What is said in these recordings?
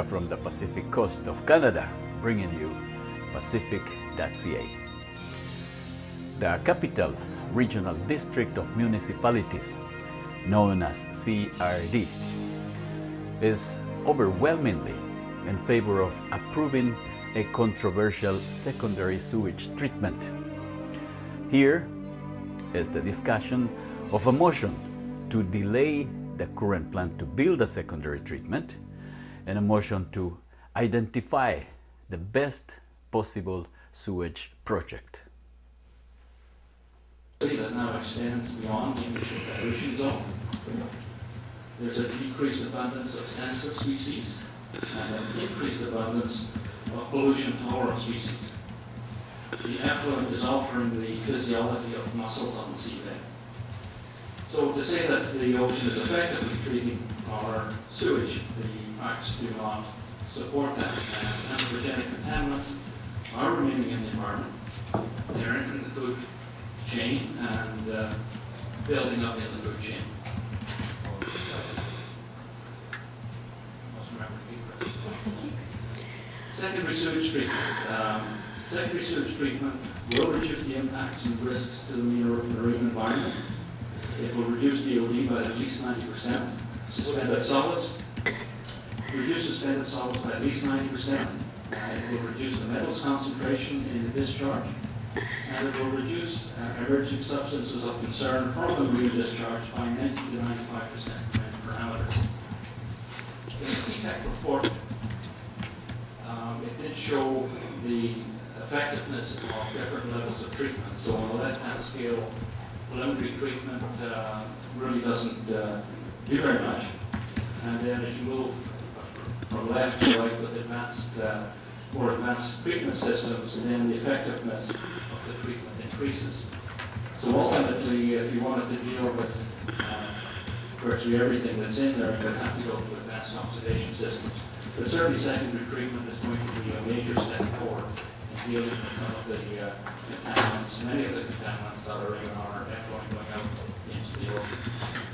Canada from the Pacific coast of Canada, bringing you Pacific.ca. The Capital Regional District of Municipalities, known as CRD, is overwhelmingly in favor of approving a controversial secondary sewage treatment. Here is the discussion of a motion to delay the current plan to build a secondary treatment and a motion to identify the best possible sewage project. That now extends beyond the initial pollution zone. There's a decreased abundance of sensitive species and an increased abundance of pollution-tolerant species. The effluent is altering the physiology of mussels on the seabed. So to say that the ocean is effectively treating our sewage, the facts do not support that. And anthropogenic contaminants are remaining in the environment. They're entering the food chain and building up in the food chain. Secondary sewage treatment. Secondary sewage treatment will reduce the impacts and risks to the marine environment. It will reduce DOD by at least 90%. Suspended solids. Reduce suspended solids by at least 90%. It will reduce the metals concentration in the discharge. And it will reduce emerging substances of concern from the marine discharge by 90 to 95% parameters. In the CTEC report, it did show the effectiveness of different levels of treatment. So on the left-hand scale, preliminary treatment really doesn't do very much. And then as you move from left to right with more advanced treatment systems, and then the effectiveness of the treatment increases. So ultimately, if you wanted to deal with virtually everything that's in there, you would have to go to advanced oxidation systems. But certainly secondary treatment is going to be a major step forward in dealing with some of the contaminants, many of the contaminants that are in our effluent going out into the ocean.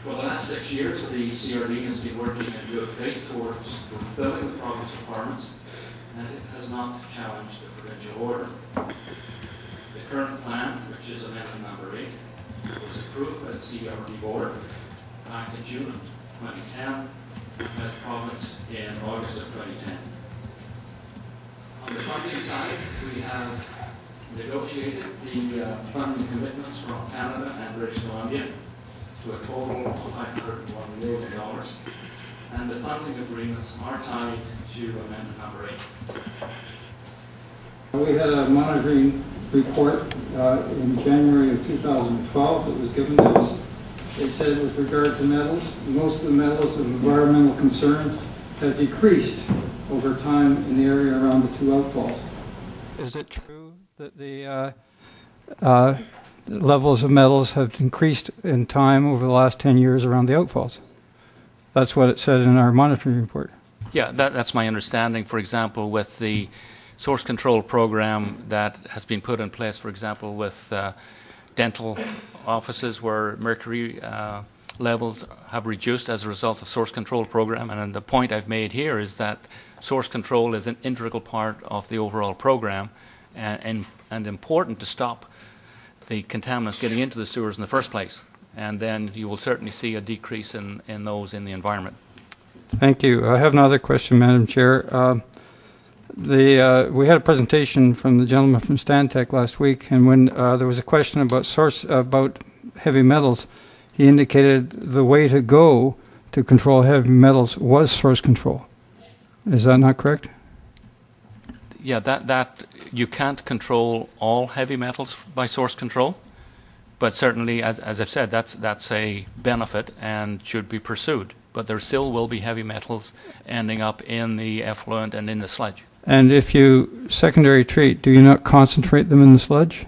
For the last 6 years, the CRD has been working in good faith towards fulfilling the province requirements, and it has not challenged the provincial order. The current plan, which is amendment number 8, was approved by the CRD board back in June of 2010, and by the province in August of 2010. On the funding side, we have negotiated the funding commitments from Canada and British Columbia to a total of $501 million, and the funding agreements are tied to amendment number 8. We had a monitoring report in January of 2012 that was given to us. It said with regard to metals, most of the metals of environmental concern have decreased over time in the area around the two outfalls. Is it true that the levels of metals have increased in time over the last 10 years around the outfalls? That's what it said in our monitoring report. Yeah, that's my understanding. For example, with the source control program that has been put in place, for example, with dental offices where mercury levels have reduced as a result of source control program. And the point I've made here is that source control is an integral part of the overall program and important to stop the contaminants getting into the sewers in the first place. And then you will certainly see a decrease in those in the environment. Thank you. I have another question, Madam Chair. We had a presentation from the gentleman from Stantec last week, and when there was a question about heavy metals, he indicated the way to go to control heavy metals was source control. Is that not correct? Yeah, that you can't control all heavy metals by source control, but certainly, as I've said, that's a benefit and should be pursued. But there still will be heavy metals ending up in the effluent and in the sludge. And if you secondary treat, do you not concentrate them in the sludge?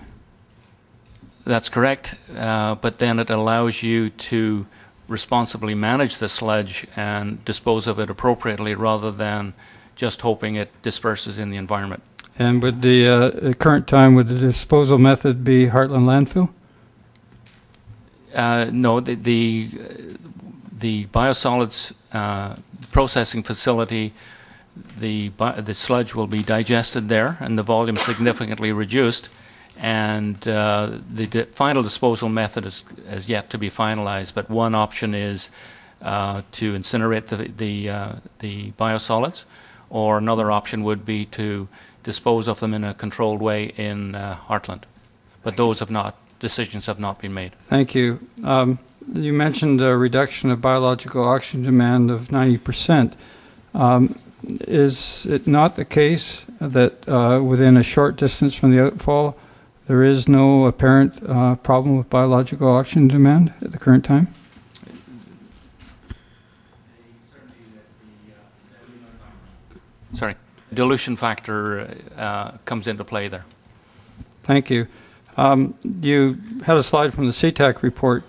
That's correct, but then it allows you to responsibly manage the sludge and dispose of it appropriately rather than just hoping it disperses in the environment. And would the current time, would the disposal method be Heartland landfill? No, the biosolids processing facility the sludge will be digested there and the volume significantly reduced, and the final disposal method is yet to be finalized, but one option is to incinerate the biosolids, or another option would be to dispose of them in a controlled way in Heartland. But those decisions have not been made. Thank you. You mentioned a reduction of biological oxygen demand of 90%. Is it not the case that within a short distance from the outfall, there is no apparent problem with biological oxygen demand at the current time? Sorry, dilution factor comes into play there. Thank you. You had a slide from the CTAC report.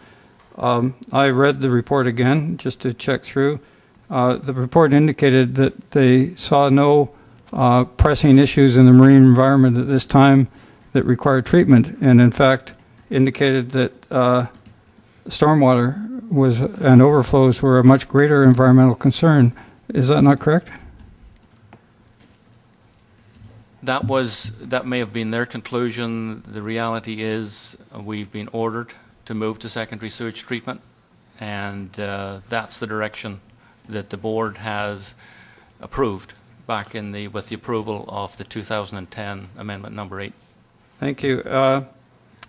I read the report again just to check through. The report indicated that they saw no pressing issues in the marine environment at this time that required treatment, and in fact indicated that stormwater and overflows were a much greater environmental concern. Is that not correct? That may have been their conclusion. The reality is we've been ordered to move to secondary sewage treatment, and that's the direction that the board has approved back with the approval of the 2010 Amendment Number 8. Thank you.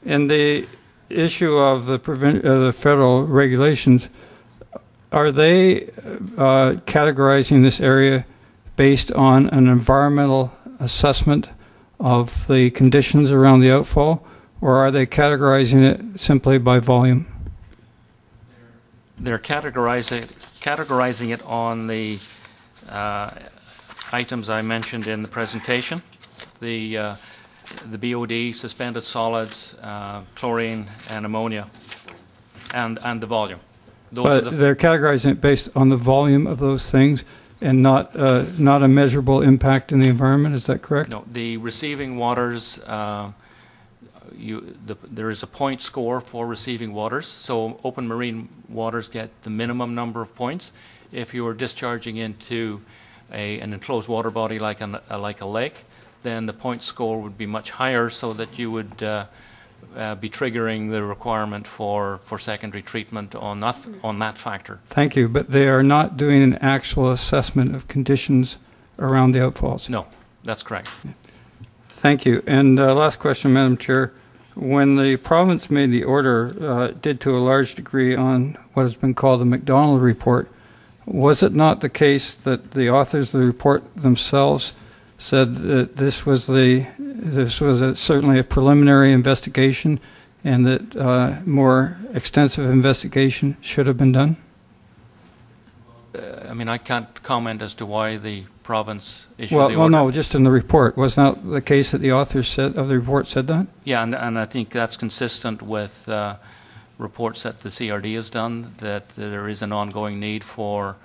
In the issue of the federal regulations, are they categorizing this area based on an environmental assessment of the conditions around the outfall, or are they categorizing it simply by volume? They're categorizing it on the items I mentioned in the presentation, the BOD, suspended solids, chlorine, and ammonia, and the volume. But they're categorizing it based on the volume of those things, and not a measurable impact in the environment. Is that correct? No, the receiving waters. There is a point score for receiving waters, so open marine waters get the minimum number of points. If you are discharging into an enclosed water body like a lake, then the point score would be much higher, so that you would be triggering the requirement for secondary treatment on that factor. Thank you, but they are not doing an actual assessment of conditions around the outfalls. No, that's correct. Thank you. And last question, Madam Chair. When the province made the order, it did to a large degree on what has been called the McDonald Report. Was it not the case that the authors of the report themselves said that this was certainly a preliminary investigation, and that more extensive investigation should have been done? I mean, I can't comment as to why the province issued the order. Well, no, just in the report. Was not the case that the authors of the report said that? Yeah, and I think that's consistent with reports that the CRD has done, that there is an ongoing need for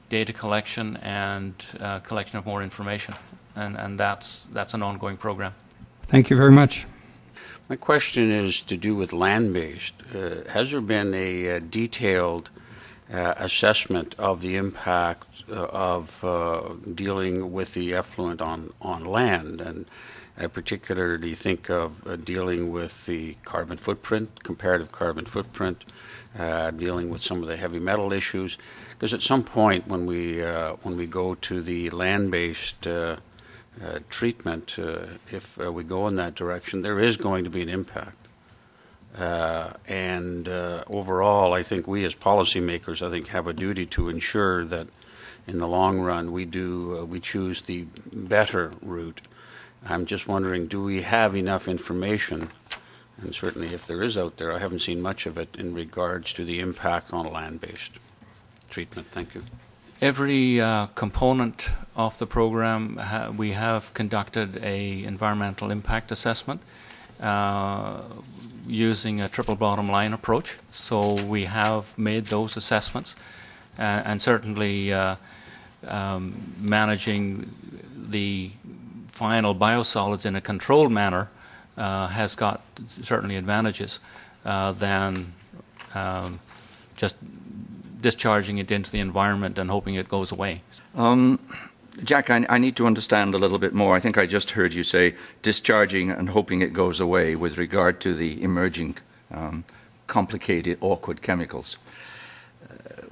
data collection and collection of more information, and that's an ongoing program. Thank you very much. My question is to do with land-based. Has there been a detailed assessment of the impact of dealing with the effluent on land? And I particularly think of dealing with the carbon footprint, comparative carbon footprint, dealing with some of the heavy metal issues. Because at some point when we go to the land-based treatment, if we go in that direction, there is going to be an impact. And overall, I think we as policymakers, have a duty to ensure that in the long run we choose the better route. I'm just wondering, do we have enough information? And certainly if there is out there, I haven't seen much of it in regards to the impact on land-based treatment. Thank you. Every component of the program, we have conducted an environmental impact assessment using a triple bottom line approach. So we have made those assessments, and certainly managing the final biosolids in a controlled manner has got certainly advantages than just discharging it into the environment and hoping it goes away. Jack, I need to understand a little bit more. I think I just heard you say discharging and hoping it goes away with regard to the emerging complicated, awkward chemicals.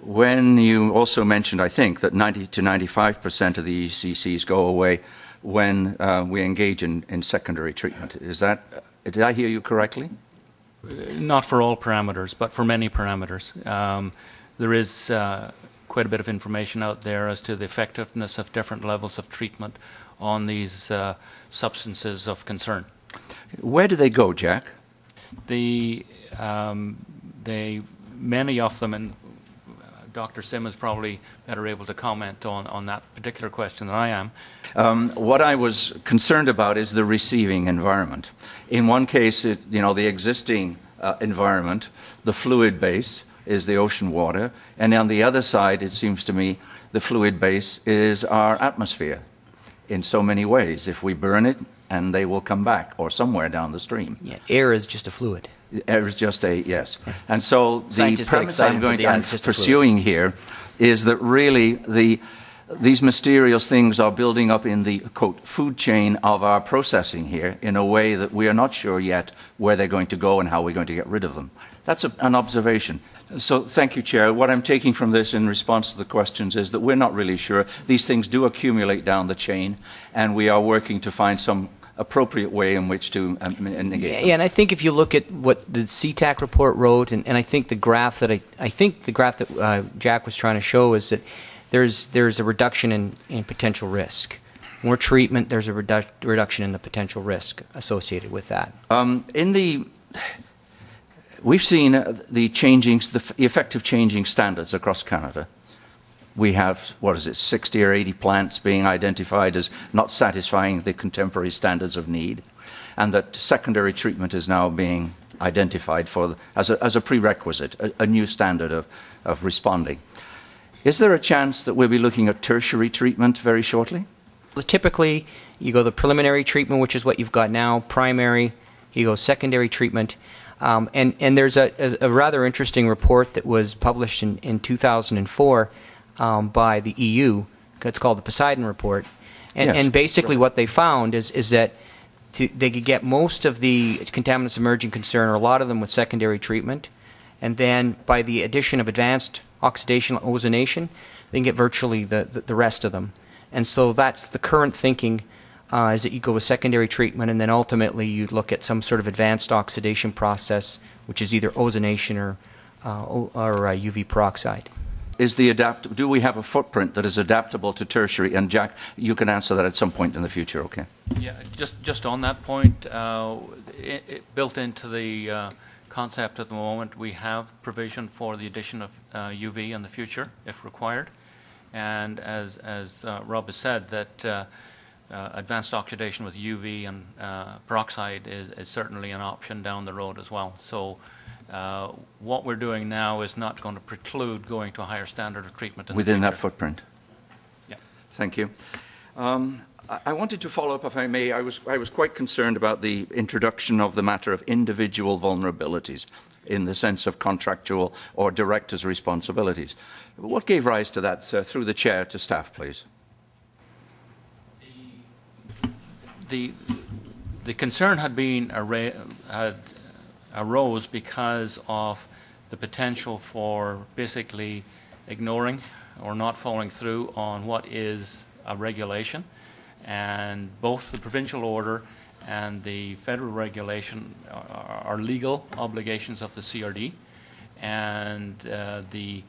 When you also mentioned, I think, that 90 to 95% of the ECCs go away when we engage in secondary treatment. Is that, did I hear you correctly? Not for all parameters, but for many parameters. There is quite a bit of information out there as to the effectiveness of different levels of treatment on these substances of concern. Where do they go, Jack? Many of them, and Dr. Sim is probably better able to comment on that particular question than I am. What I was concerned about is the receiving environment. In one case, the existing environment, the fluid base is the ocean water, and on the other side, it seems to me, the fluid base is our atmosphere in so many ways. If we burn it, and they will come back, or somewhere down the stream. Yeah, air is just a fluid. Air is just a, yes. And so the premise I'm just pursuing here is that really these mysterious things are building up in the, quote, food chain of our processing here in a way that we are not sure yet where they're going to go and how we're going to get rid of them. That's an observation. So thank you, Chair. What I'm taking from this in response to the questions is that we're not really sure. These things do accumulate down the chain, and we are working to find some appropriate way in which to negate them. Yeah, and I think if you look at what the CTAC report wrote, and I think the graph that Jack was trying to show is that there's a reduction in potential risk. More treatment, there's a reduction in the potential risk associated with that. We've seen the effective changing standards across Canada. We have, 60 or 80 plants being identified as not satisfying the contemporary standards of need, and that secondary treatment is now being identified as a prerequisite, a new standard of responding. Is there a chance that we'll be looking at tertiary treatment very shortly? Typically, you go the preliminary treatment, which is what you've got now, primary, you go secondary treatment, and there's a rather interesting report that was published in 2004 by the EU. It's called the Poseidon Report. And basically what they found is that they could get most of the contaminants of emerging concern, or a lot of them, with secondary treatment. And then by the addition of advanced oxidation ozonation, they can get virtually the rest of them. And so that's the current thinking, is that you go with secondary treatment, and then ultimately you look at some sort of advanced oxidation process, which is either ozonation or UV peroxide. Do we have a footprint that is adaptable to tertiary? And Jack, you can answer that at some point in the future, okay? Yeah, just on that point, built into the concept at the moment, we have provision for the addition of UV in the future, if required. And as Rob has said, that advanced oxidation with UV and peroxide is certainly an option down the road as well. So what we're doing now is not going to preclude going to a higher standard of treatment in within the future. That footprint. Yeah. Thank you. I wanted to follow up, if I may. I was quite concerned about the introduction of the matter of individual vulnerabilities in the sense of contractual or directors' responsibilities. What gave rise to that? Through the chair to staff, please. The concern arose because of the potential for basically ignoring or not following through on what is a regulation, and both the provincial order and the federal regulation are legal obligations of the CRD, and the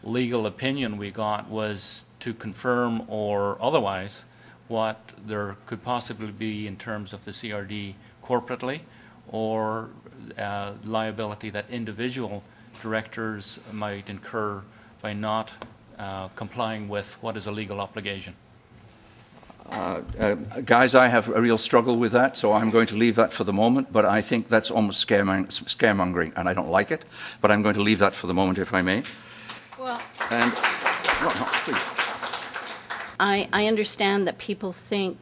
legal opinion we got was to confirm or otherwise what there could possibly be in terms of the CRD corporately, or liability that individual directors might incur by not complying with what is a legal obligation. Guys, I have a real struggle with that, so I'm going to leave that for the moment, but I think that's almost scaremongering, and I don't like it, but I'm going to leave that for the moment, if I may. Well, and, no, please. I understand that people think